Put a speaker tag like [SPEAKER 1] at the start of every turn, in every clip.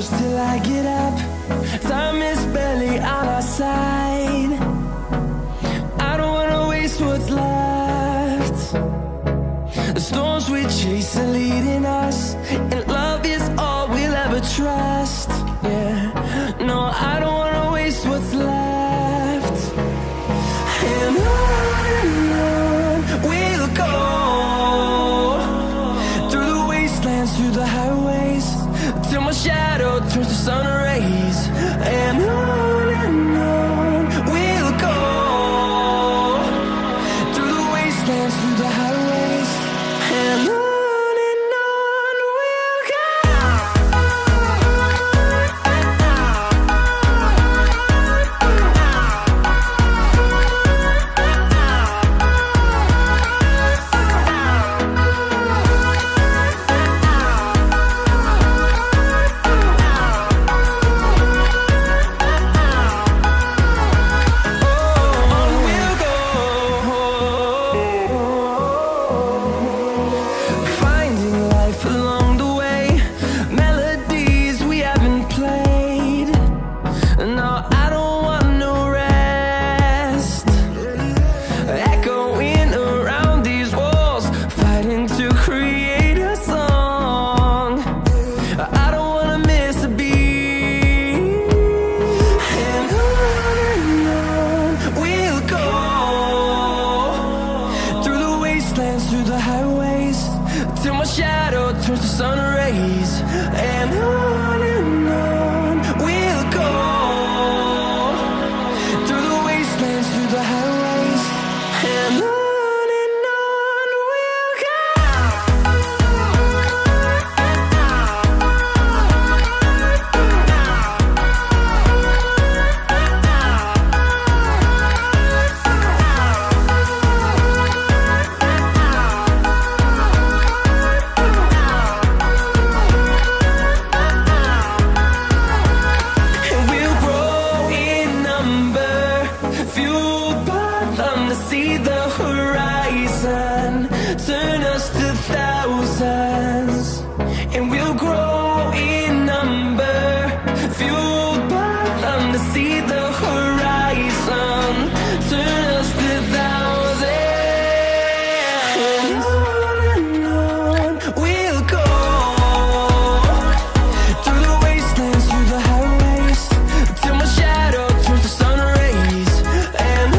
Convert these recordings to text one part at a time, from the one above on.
[SPEAKER 1] close till I get up. Time is barely on our side. I don't wanna waste what's left. The storms we chase are leading us, and love is all we'll ever trust. Yeah, no, I don't wanna waste what's left. And on we'll go, through the wastelands, through the highways, till my shadow turns to sun rays. And on we'll go, through the wastelands, through the highways, and on we'll go. Through the highways, till my shadow turns to sun rays. And on we'll go, through the wastelands, through the highways, and on we'll go. See the horizon, turn us to thousands, and we'll grow in number, fueled by them. To see the horizon, turn us to thousands, and on we'll go, through the wastelands, through the highways, till my shadow turns to sun rays. And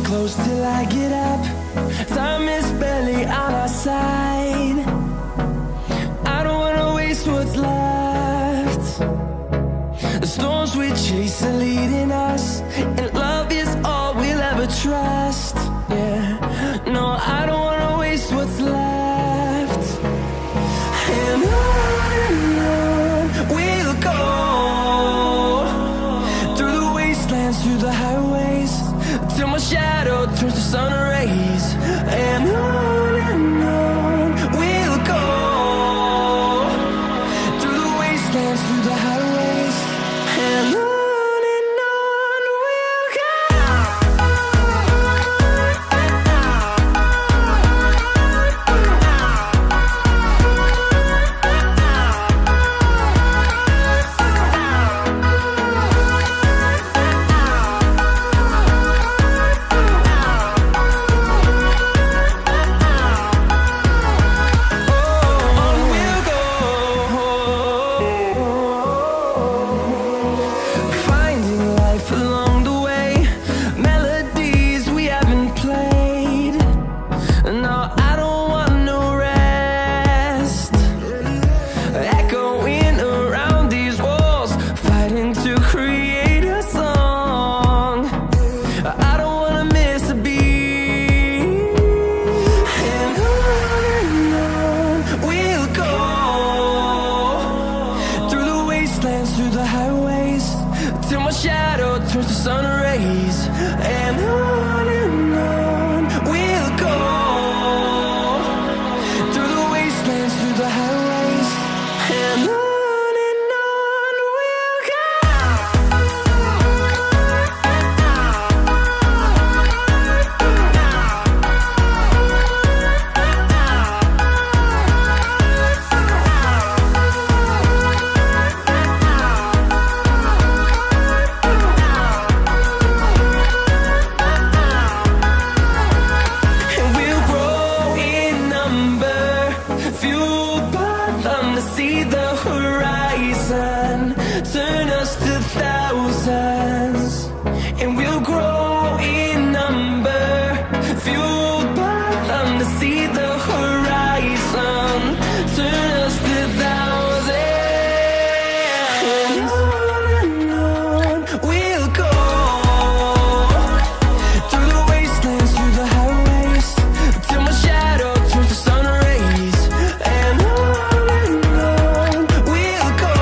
[SPEAKER 1] close till I get up. Time is barely on our side. I don't wanna waste what's left. The storms we chase are leading us, and love is all we'll ever trust. Yeah, no, I don't wanna waste what's left. And on we'll go, through the wastelands, through the highways, till my shadow turns to sun rays. And on we'll go, through the wastelands, through the highways, and on fueled by them to see the horizon, turn us to thousands, and we'll grow in number. Fueled by them to see the horizon, turn us to thousands, and on we'll go, through the wastelands, through the highways, till my shadow turns to sun rays. And on we'll go,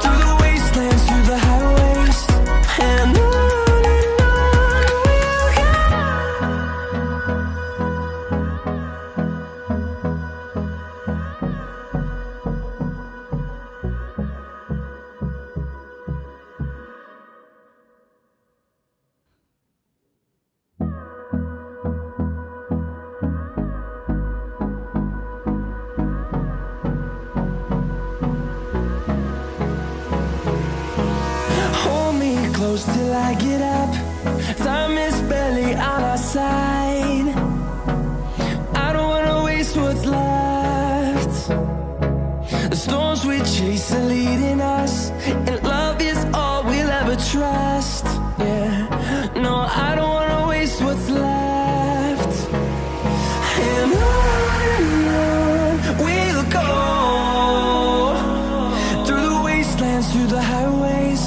[SPEAKER 1] through the wastelands, through the highways, and on we'll go. Hold me close till I get up. Time is barely on our side. I don't wanna waste what's left. The storms we chase are leading us, and love is all we'll ever trust. Yeah, no, I don't wanna waste what's left. And on we'll go, through the wastelands, through the highways,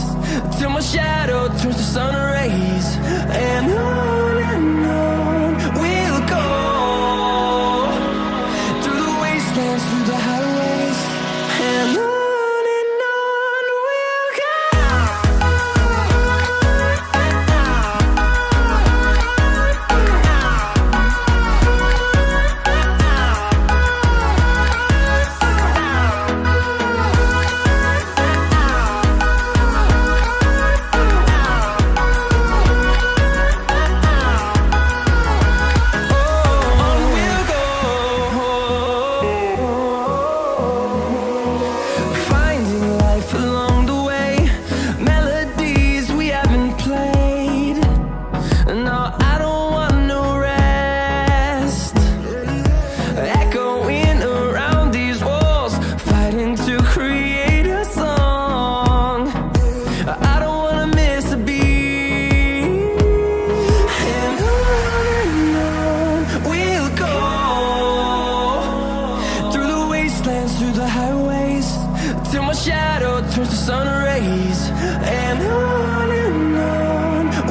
[SPEAKER 1] till my shadow turns to sun rays. And on we'll go, through the wastelands, through the highways, and on we'll go. Finding life along the way, melodies we haven't played. No, I don't want no rest. Echoing around these walls, fighting to create a song. I don't wanna miss a beat. And on we'll go, through the wastelands, through the highways, till my shadow turns to sun rays. And on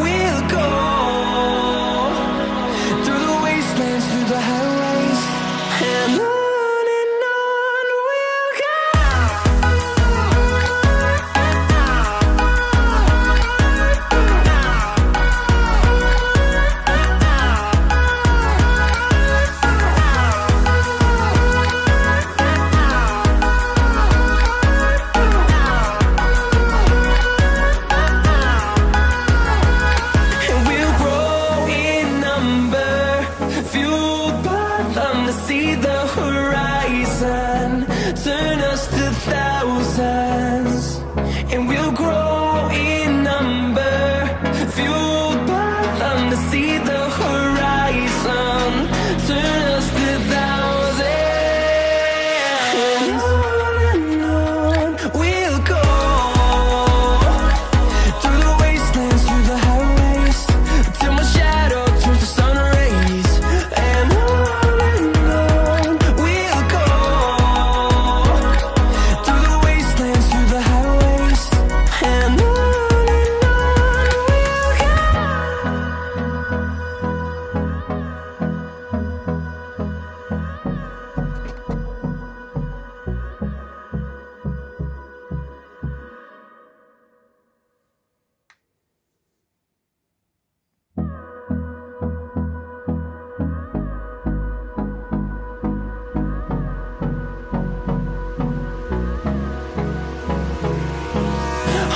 [SPEAKER 1] we'll go, through the wastelands, through the highways, and on we'll go. And we'll grow in number, fueled by them to see the horizon, turn us to thousands, and we'll grow in number, fueled by them to see the horizon, turn us to thousands, and on we'll go, through the wastelands, through the highways, till my shadow turns to sun rays. And on we'll go, through the wastelands, through the highways, and on we'll go.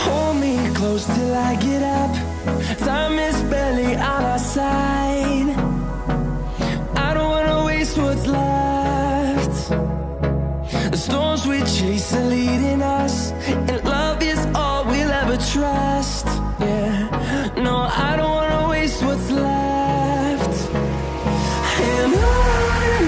[SPEAKER 1] Hold me close till I get up. Time is barely on our side. I don't wanna waste what's left. The storms we chase are leading us, and love is all we'll ever trust. Yeah, no, I don't wanna waste what's left. And on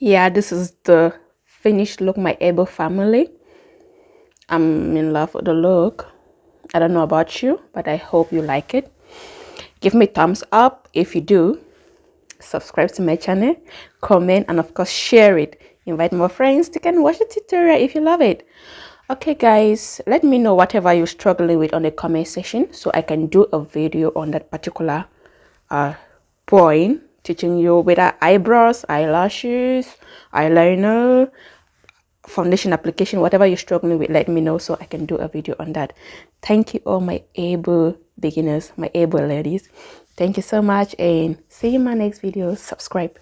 [SPEAKER 2] Yeah, this is the finished look, my Eyebrow family. I'm in love with the look. I don't know about you, but I hope you like it. Give me thumbs up if you do. Subscribe to my channel, comment, and of course share it. Invite more friends to can watch the tutorial if you love it. Okay guys, let me know whatever you're struggling with on the comment section so I can do a video on that particular point, teaching you whether eyebrows, eyelashes, eyeliner, foundation application, whatever you're struggling with. Let me know so I can do a video on that. Thank you all my able beginners, my able ladies. Thank you so much, and see you in my next video. Subscribe.